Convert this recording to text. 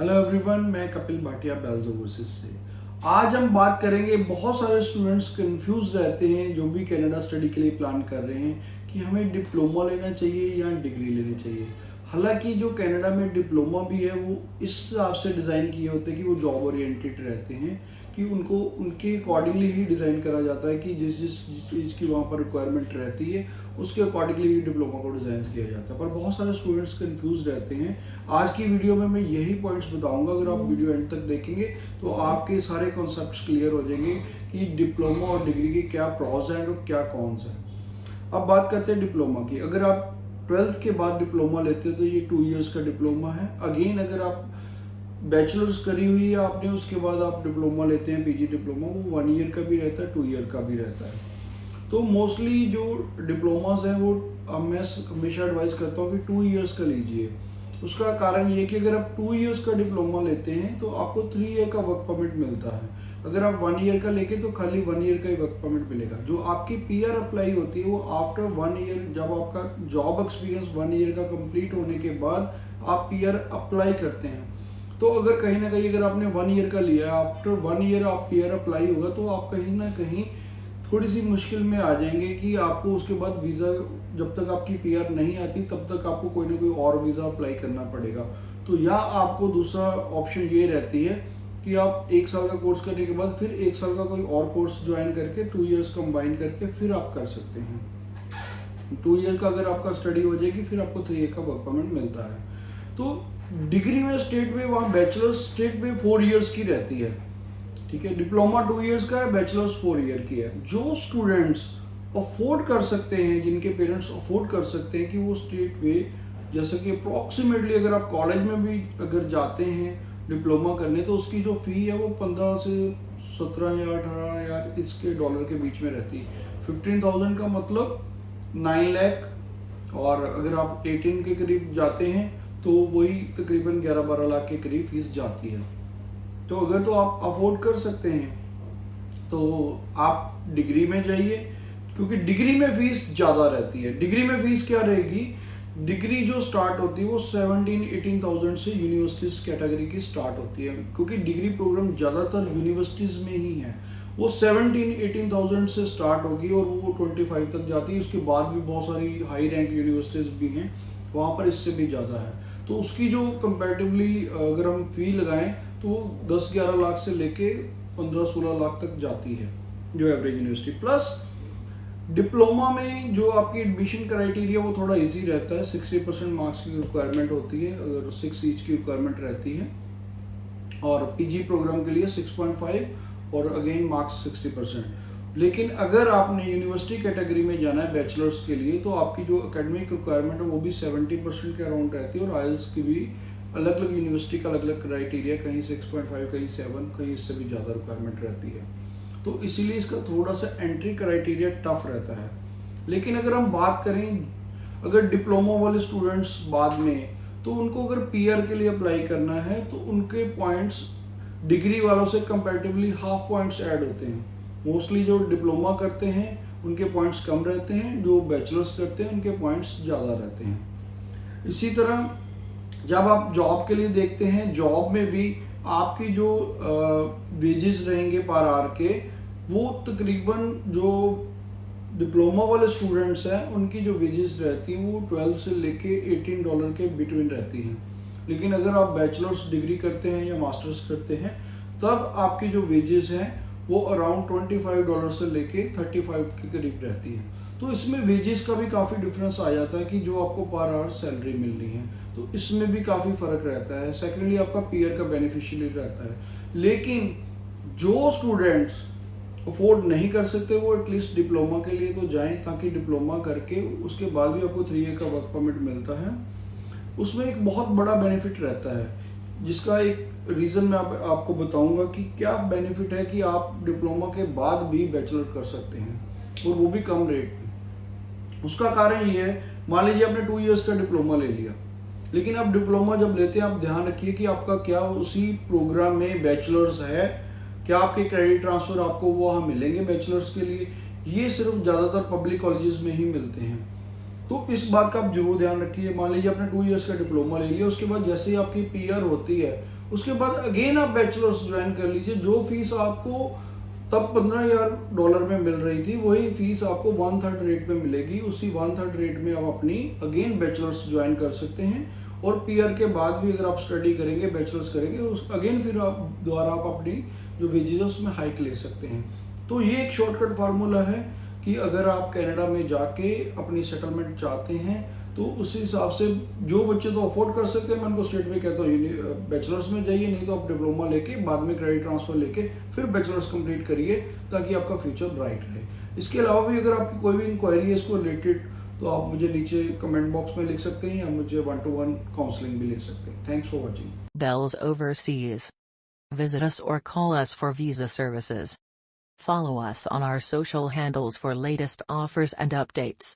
Hello everyone, मैं Kapil Bhatia bells overseas से। आज हम बात करेंगे, बहुत सारे स्टूडेंट्स कंफ्यूज रहते हैं जो भी कनाडा स्टडी के लिए प्लान कर रहे हैं कि हमें डिप्लोमा लेना चाहिए या डिग्री लेनी चाहिए। हालांकि जो कनाडा में डिप्लोमा भी है वो इस हिसाब से डिज़ाइन किए होते हैं कि वो जॉब ओरिएंटेड रहते हैं, कि उनको उनके अकॉर्डिंगली ही डिज़ाइन करा जाता है कि जिस जिस चीज़ की वहाँ पर रिक्वायरमेंट रहती है उसके अकॉर्डिंगली ही डिप्लोमा को डिज़ाइन किया जाता है। पर बहुत सारे स्टूडेंट्स कंफ्यूज रहते हैं। आज की वीडियो में मैं यही पॉइंट्स बताऊंगा। अगर आप वीडियो एंड तक देखेंगे तो आपके सारे कॉन्सेप्ट्स क्लियर हो जाएंगे कि डिप्लोमा और डिग्री के क्या प्रॉस हैं और क्या कॉन्स हैं। अब बात करते हैं डिप्लोमा की। अगर आप 12th के बाद डिप्लोमा लेते हैं तो ये 2 इयर्स का डिप्लोमा है। अगेन अगर आप बैचलर्स करी हुई है आपने, उसके बाद आप डिप्लोमा लेते हैं पीजी डिप्लोमा, वो 1 ईयर का भी रहता है, 2 ईयर का भी रहता है। तो मोस्टली जो डिप्लोमास हैं वो मैं हमेशा एडवाइस करता हूँ कि 2 इयर्स का लीजिए। उसका कारण ये कि अगर आप 2 इयर्स का डिप्लोमा लेते हैं तो आपको 3 ईयर का वर्क परमिट मिलता है। अगर आप 1 ईयर का लेके तो खाली 1 ईयर का ही वर्क परमिट मिलेगा। जो आपकी पीआर अप्लाई होती है वो आफ्टर 1 ईयर, जब आपका जॉब एक्सपीरियंस 1 ईयर का कंप्लीट होने के बाद आप पीआर अप्लाई करते हैं। तो अगर कहीं ना कहीं अगर आपने 1 ईयर का लिया है, आफ्टर 1 ईयर आप पीआर अप्लाई होगा तो आप कहीं ना कहीं थोड़ी सी मुश्किल में आ जाएंगे कि आपको उसके बाद वीज़ा, जब तक आपकी पीआर नहीं आती तब तक आपको कोई ना कोई और वीज़ा अप्लाई करना पड़ेगा। तो या आपको दूसरा ऑप्शन ये रहती है कि आप 1 साल का कोर्स करने के बाद फिर 1 साल का कोई और कोर्स ज्वाइन करके 2 इयर्स कंबाइन करके फिर आप कर सकते हैं। 2 ईयर का अगर आपका स्टडी हो जाएगी फिर आपको 3 ईयर का वर्क परमिट मिलता है। तो डिग्री में स्टेट में, वहाँ बैचलर्स स्टेट में 4 इयर्स की रहती है, ठीक है। डिप्लोमा 2 इयर्स का है, बैचलर्स 4 ईयर की है। जो स्टूडेंट्स अफोर्ड कर सकते हैं, जिनके पेरेंट्स अफोर्ड कर सकते हैं कि वो स्टेट वे, जैसे कि अप्रॉक्सीमेटली अगर आप कॉलेज में भी अगर जाते हैं डिप्लोमा करने तो उसकी जो फ़ी है वो 15 से 17 या 18 हज़ार इसके डॉलर के बीच में रहती है। 15,000 का मतलब 9 लाख, और अगर आप 18 के करीब जाते हैं तो वही तकरीबन 11-12 लाख के करीब फीस जाती है। तो अगर तो आप अफोर्ड कर सकते हैं तो आप डिग्री में जाइए, क्योंकि डिग्री में फीस ज़्यादा रहती है। डिग्री में फीस क्या रहेगी? डिग्री जो स्टार्ट होती है वो 17-18,000 से यूनिवर्सिटीज़ कैटेगरी की स्टार्ट होती है, क्योंकि डिग्री प्रोग्राम ज़्यादातर यूनिवर्सिटीज़ में ही है। वो 17-18,000 से स्टार्ट होगी और वो 25 तक जाती है। उसके बाद भी बहुत सारी हाई रैंक यूनिवर्सिटीज़ भी हैं, वहाँ पर इससे भी ज़्यादा है। तो उसकी जो कंपैरेटिवली अगर हम फ़ी लगाएं तो वो 10-11 लाख से लेके 15-16 लाख तक जाती है जो एवरेज यूनिवर्सिटी। प्लस डिप्लोमा में जो आपकी एडमिशन क्राइटेरिया वो थोड़ा इजी रहता है। 60% मार्क्स की रिक्वायरमेंट होती है, अगर 6 ईच की रिक्वायरमेंट रहती है, और पीजी प्रोग्राम के लिए 6.5 और अगेन मार्क्स 60%। लेकिन अगर आपने यूनिवर्सिटी कैटेगरी में जाना है बैचलर्स के लिए तो आपकी जो एकेडमिक रिक्वायरमेंट है वो भी 70% के अराउंड रहती है, और आइल्स की भी अलग अलग यूनिवर्सिटी का अलग अलग क्राइटेरिया, कहीं 6.5, कहीं 7, कहीं इससे भी ज़्यादा रिक्वायरमेंट रहती है। तो इसीलिए इसका थोड़ा सा एंट्री क्राइटेरिया टफ रहता है। लेकिन अगर हम बात करें, अगर डिप्लोमा वाले स्टूडेंट्स बाद में, तो उनको अगर पीआर के लिए अप्लाई करना है तो उनके पॉइंट्स डिग्री वालों से कंपैरेटिवली हाफ पॉइंट्स ऐड होते हैं। मोस्टली जो डिप्लोमा करते हैं उनके पॉइंट्स कम रहते हैं, जो बैचलर्स करते हैं उनके पॉइंट्स ज़्यादा रहते हैं। इसी तरह जब आप जॉब के लिए देखते हैं, जॉब में भी आपकी जो वेजेस रहेंगे पर आवर के, वो तकरीबन जो डिप्लोमा वाले स्टूडेंट्स हैं उनकी जो वेजेस रहती हैं वो 12 से लेके $18 के बिटवीन रहती हैं। लेकिन अगर आप बैचलर्स डिग्री करते हैं या मास्टर्स करते हैं तब आपकी जो वेजेस हैं वो अराउंड $25 से लेके 35 के करीब रहती है। तो इसमें वेजेस का भी काफ़ी डिफरेंस आ जाता है कि जो आपको पर आवर सैलरी मिलनी है, तो इसमें भी काफ़ी फ़र्क रहता है। सेकेंडली आपका पीआर का बेनिफिशियरी रहता है। लेकिन जो स्टूडेंट्स अफोर्ड नहीं कर सकते वो एटलीस्ट डिप्लोमा के लिए तो जाएं, ताकि डिप्लोमा करके उसके बाद भी आपको 3 ईयर का वर्क परमिट मिलता है। उसमें एक बहुत बड़ा बेनिफिट रहता है, जिसका एक रीज़न मैं आपको बताऊंगा कि क्या बेनिफिट है कि आप डिप्लोमा के बाद भी बैचलर कर सकते हैं, और वो भी कम रेट में। उसका कारण ये है, मान लीजिए आपने 2 इयर्स का डिप्लोमा ले लिया, लेकिन आप डिप्लोमा जब लेते हैं आप ध्यान रखिए कि आपका क्या उसी प्रोग्राम में बैचलर्स है, क्या आपके क्रेडिट ट्रांसफ़र आपको वहाँ मिलेंगे बैचलर्स के लिए। ये सिर्फ ज़्यादातर पब्लिक कॉलेजेस में ही मिलते हैं। तो इस बात का आप जरूर ध्यान रखिए। मान लीजिए आपने 2 इयर्स का डिप्लोमा ले लिया, उसके बाद जैसे ही आपकी पीआर होती है उसके बाद अगेन आप बैचलर्स ज्वाइन कर लीजिए। जो फीस आपको तब $15,000 में मिल रही थी, वही फीस आपको 1/3 रेट पे मिलेगी। उसी 1/3 रेट में आप अपनी अगेन बैचलर्स ज्वाइन कर सकते हैं। और पीआर के बाद भी अगर आप स्टडी करेंगे, बैचलर्स करेंगे, उस अगेन फिर आप दोबारा आप अपनी जो वेजेस है उसमें हाइक ले सकते हैं। तो ये एक शॉर्टकट फार्मूला है कि अगर आप कनाडा में जाके अपनी सेटलमेंट चाहते हैं तो उस हिसाब से जो बच्चे तो अफोर्ड कर सकते हैं, मैं उनको स्ट्रेट वे कहता हूँ बैचलर्स में जाइए, नहीं तो आप डिप्लोमा लेके बाद में क्रेडिट ट्रांसफर लेके फिर बैचलर्स कंप्लीट करिए ताकि आपका फ्यूचर ब्राइट रहे। इसके अलावा भी अगर आपकी कोई भी इंक्वायरी है इसको रिलेटेड तो आप मुझे नीचे कमेंट बॉक्स में लिख सकते हैं या मुझे 1-to-1 काउंसलिंग भी ले सकते हैं। Thanks for watching. Bells Overseas. Visit us or call us for visa services. Follow us on our social handles for latest offers and updates.